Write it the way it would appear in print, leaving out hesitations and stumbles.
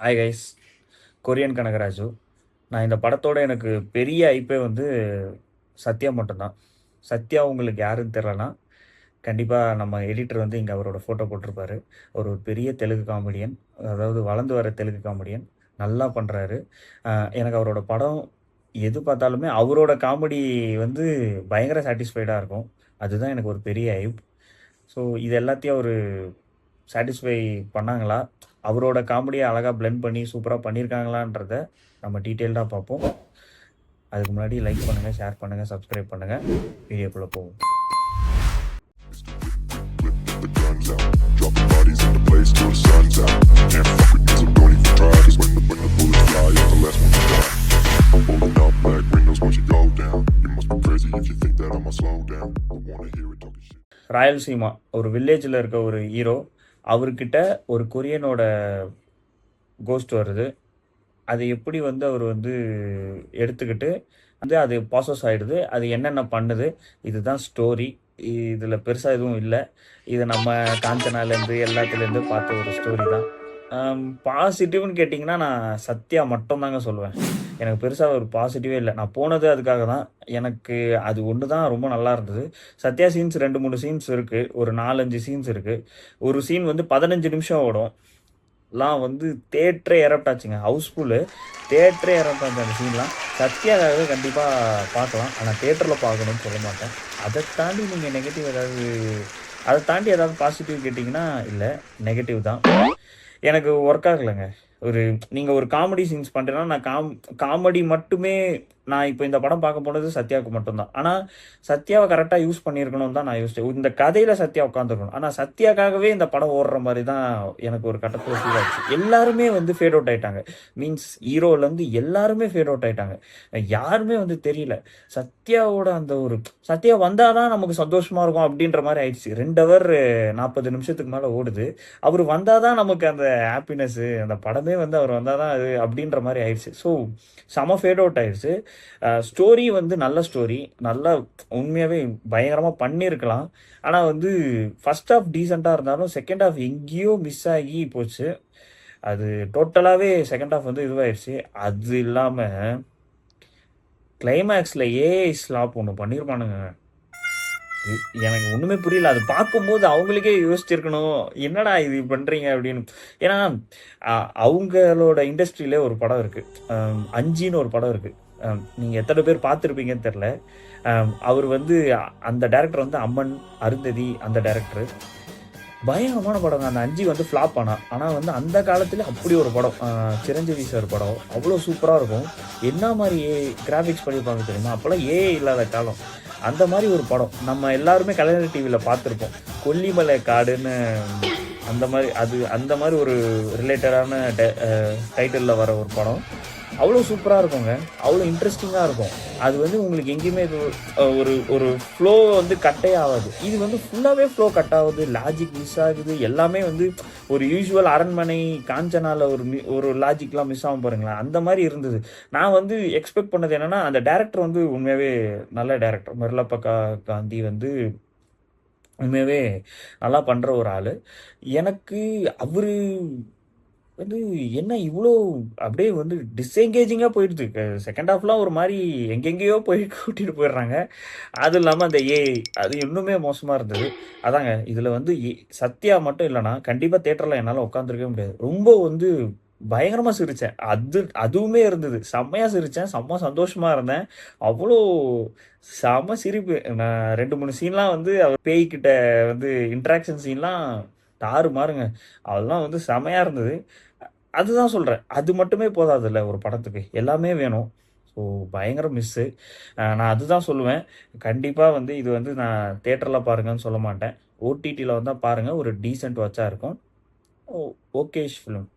Hi guys, Korean கனகராஜு. நான் இந்த படத்தோட எனக்கு பெரிய ஐப்பே வந்து சத்யா மட்டும்தான். சத்யா உங்களுக்கு யாருன்னு தெரிலனா, கண்டிப்பாக நம்ம எடிட்டர் வந்து இங்கே அவரோட ஃபோட்டோ போட்டிருப்பாரு. ஒரு பெரிய தெலுங்கு காமெடியன், அதாவது வளர்ந்து வர தெலுங்கு காமெடியன். நல்லா பண்ணுறாரு. எனக்கு அவரோட படம் எது பார்த்தாலுமே அவரோட காமெடி வந்து பயங்கர சாட்டிஸ்ஃபைடாக இருக்கும். அதுதான் எனக்கு ஒரு பெரிய ஐப். ஸோ இது எல்லாத்தையும் அவர் சாட்டிஸ்ஃபை பண்ணாங்களா? அவரோட காமெடியை அழகாக பிளெண்ட் பண்ணி சூப்பராக பண்ணியிருக்காங்களான்றத நம்ம டீட்டெயில்டாக பார்ப்போம். அதுக்கு முன்னாடி லைக் பண்ணுங்கள், ஷேர் பண்ணுங்கள், சப்ஸ்கிரைப் பண்ணுங்கள். வீடியோக்குள்ளே போவோம். the guns out. Dropping bodies in the place till the sun's out. Can't fuck with me, so don't even try. Cause when the bullets fly, you're the last one to die. I'm pulling up black windows once you go down. You must be crazy if you think that I'ma slow down. I wanna hear it talking shit. Rayalaseema ஒரு வில்லேஜில் இருக்க ஒரு hero, அவர்கிட்ட ஒரு கொரியனோட cost வருது. அது எப்படி வந்து அவர் வந்து எடுத்துக்கிட்டு வந்து அது ப்ராசஸ் ஆகிடுது, அது என்னென்ன பண்ணுது, இதுதான் ஸ்டோரி. இதில் பெருசாக எதுவும் இல்லை. இது நம்ம காஞ்சனாலேருந்து எல்லாத்துலேருந்து பார்த்த ஒரு ஸ்டோரி தான். பாசிட்டிவ்னு கேட்டிங்கன்னா நான் சத்யா மட்டும்தாங்க சொல்லுவேன். எனக்கு பெருசாக ஒரு பாசிட்டிவே இல்லை. நான் போனது அதுக்காக தான். எனக்கு அது ஒன்று தான் ரொம்ப நல்லா இருந்தது. சத்யா சீன்ஸ் 2-3 சீன்ஸ் இருக்குது, ஒரு 4-5 சீன்ஸ் இருக்குது. ஒரு சீன் வந்து 15 நிமிஷம் ஓடும். வந்து தேட்டரே எரப்ட் ஆச்சுங்க. ஹவுஸ்ஃபுல்லு, தேட்டரே எரப்ட் ஆச்சு அந்த சீன்லாம். சத்யாக்காகவே கண்டிப்பாக பார்க்கலாம், ஆனால் தேட்டரில் பார்க்கணும்னு சொல்ல மாட்டேன். அதை தாண்டி நீங்கள் நெகட்டிவ் ஏதாவது, அதை தாண்டி ஏதாவது பாசிட்டிவ் கேட்டிங்கன்னா இல்லை, நெகட்டிவ் தான். எனக்கு ஒர்க் ஆகலைங்க. நீங்கள் ஒரு காமெடி சீன்ஸ் பண்ணுறேன்னா நான் காமெடி மட்டுமே. நான் இப்போ இந்த படம் பார்க்க போனது சத்யாவுக்கு மட்டும்தான். ஆனால் சத்யாவை கரெக்டாக யூஸ் பண்ணியிருக்கணும்னு தான் நான் யோசிச்சேன். இந்த கதையில் சத்யா உட்காந்துருக்கணும். ஆனால் சத்யாக்காகவே இந்த படம் ஓடுற மாதிரி தான் எனக்கு ஒரு கட்டத்தில் ஃபீல் ஆச்சு. எல்லாருமே வந்து ஃபேட் அவுட் ஆகிட்டாங்க. மீன்ஸ் ஹீரோலேருந்து எல்லாருமே ஃபேட் அவுட் ஆகிட்டாங்க. யாருமே வந்து தெரியல. சத்யாவோட அந்த ஒரு சத்யா வந்தால் தான் நமக்கு சந்தோஷமாக இருக்கும் அப்படின்ற மாதிரி ஆயிடுச்சு. 2 ஹவர் 40 நிமிஷத்துக்கு மேலே ஓடுது. அவர் வந்தால் தான் நமக்கு அந்த ஹாப்பினஸ்ஸு, அந்த படமே வந்து அவர் வந்தால் தான் அது அப்படின்ற மாதிரி ஆயிடுச்சு. ஸோ செம ஃபேட் அவுட் ஆயிடுச்சு. ஸ்டோரி வந்து நல்ல ஸ்டோரி, நல்லா உண்மையாகவே பயங்கரமாக பண்ணியிருக்கலாம். ஆனால் வந்து ஃபர்ஸ்ட் ஹாஃப் டீசெண்டாக இருந்தாலும் செகண்ட் ஹாஃப் எங்கேயோ மிஸ் ஆகி போச்சு. அது டோட்டலாகவே செகண்ட் ஹாஃப் வந்து இதுவாகிடுச்சு. அது இல்லாமல் கிளைமேக்ஸில் ஏஐ ஸ்லாப் ஒன்று பண்ணியிருப்பானுங்க. எனக்கு ஒன்றுமே புரியல. அது பார்க்கும்போது அவங்களுக்கே யோசிச்சிருக்கணும், என்னடா இது பண்ணுறீங்க அப்படின்னு. ஏன்னா அவங்களோட இண்டஸ்ட்ரியிலே ஒரு படம் இருக்குது, அஞ்சின்னு ஒரு படம் இருக்குது. நீங்கள் எத்தனை பேர் பார்த்துருப்பீங்கன்னு தெரில. அவர் வந்து அந்த டேரக்டர் வந்து அம்மன், அருந்ததி, அந்த டேரக்டர். பயங்கரமான படம். அந்த அஞ்சு வந்து ஃப்ளாப் ஆனால் வந்து அந்த காலத்தில் அப்படி ஒரு படம், சிரஞ்சீவி சார் படம் அவ்வளோ சூப்பராக இருக்கும். என்ன மாதிரி கிராஃபிக்ஸ் பண்ணியிருப்பாங்க தெரியுமா? அப்போல்லாம் ஏஐ இல்லாத காலம். அந்த மாதிரி ஒரு படம் நம்ம எல்லாருமே கலைஞர் டிவியில் பார்த்துருப்போம். கொல்லிமலை காடுன்னு அந்த மாதிரி ஒரு ரிலேட்டடான டைட்டிலில் வர ஒரு படம். அவ்வளோ சூப்பராக இருக்குங்க, அவ்வளோ இன்ட்ரெஸ்டிங்காக இருக்கும். அது வந்து உங்களுக்கு எங்கேயுமே ஒரு ஒரு ஃப்ளோ வந்து கட்டே ஆகாது. இது வந்து ஃபுல்லாகவே ஃப்ளோ கட் ஆகுது, லாஜிக் மிஸ் ஆகுது. எல்லாமே வந்து ஒரு யூஸ்வல் அரண்மனை காஞ்சனால ஒரு லாஜிக்லாம் மிஸ் ஆகும் பாருங்களேன், அந்த மாதிரி இருந்தது. நான் வந்து எக்ஸ்பெக்ட் பண்ணது என்னென்னா, அந்த டேரக்டர் வந்து உண்மையாகவே நல்ல டேரக்டர். மெர்லப்பக்கா காந்தி வந்து உண்மையாகவே நல்லா பண்ணுற ஒரு ஆள். எனக்கு அவர் வந்து என்ன இவ்வளோ அப்படியே வந்து டிஸ்எங்கேஜிங்காக போயிடுது. செகண்ட் ஹாஃப்லாம் ஒரு மாதிரி எங்கெங்கேயோ போய் கூட்டிகிட்டு போயிடுறாங்க. அதுவும் இல்லாமல் அந்த ஏஐ அது இன்னுமே மோசமாக இருந்தது. அதாங்க இதில் வந்து சத்யா மட்டும் இல்லைனா கண்டிப்பாக தேட்டரில் என்னால் உட்காந்துருக்கவே முடியாது. ரொம்ப வந்து பயங்கரமாக சிரித்தேன். அதுவுமே இருந்தது. செம்மையாக சிரித்தேன், செம்ம சந்தோஷமாக இருந்தேன். அவ்வளோ செம்ம சிரிப்பு. நான் 2-3 சீன்லாம் வந்து அவர் பேய்கிட்ட வந்து இன்ட்ராக்ஷன் சீன்லாம் தாறு மாறுங்க. அதெல்லாம் வந்து செமையாக இருந்தது. அதுதான் சொல்கிறேன், அது மட்டுமே போதாதுல்ல ஒரு படத்துக்கு, எல்லாமே வேணும். ஸோ பயங்கர மிஸ்ஸு. நான் அதுதான் சொல்லுவேன். கண்டிப்பாக வந்து இது வந்து நான் தேட்டரில் பாருங்கன்னு சொல்ல மாட்டேன். ஓடிடியில் வந்தால் பாருங்கள், ஒரு டீசென்ட் வாட்சாக இருக்கும். ஓகேஷ் ஃபிலிம்.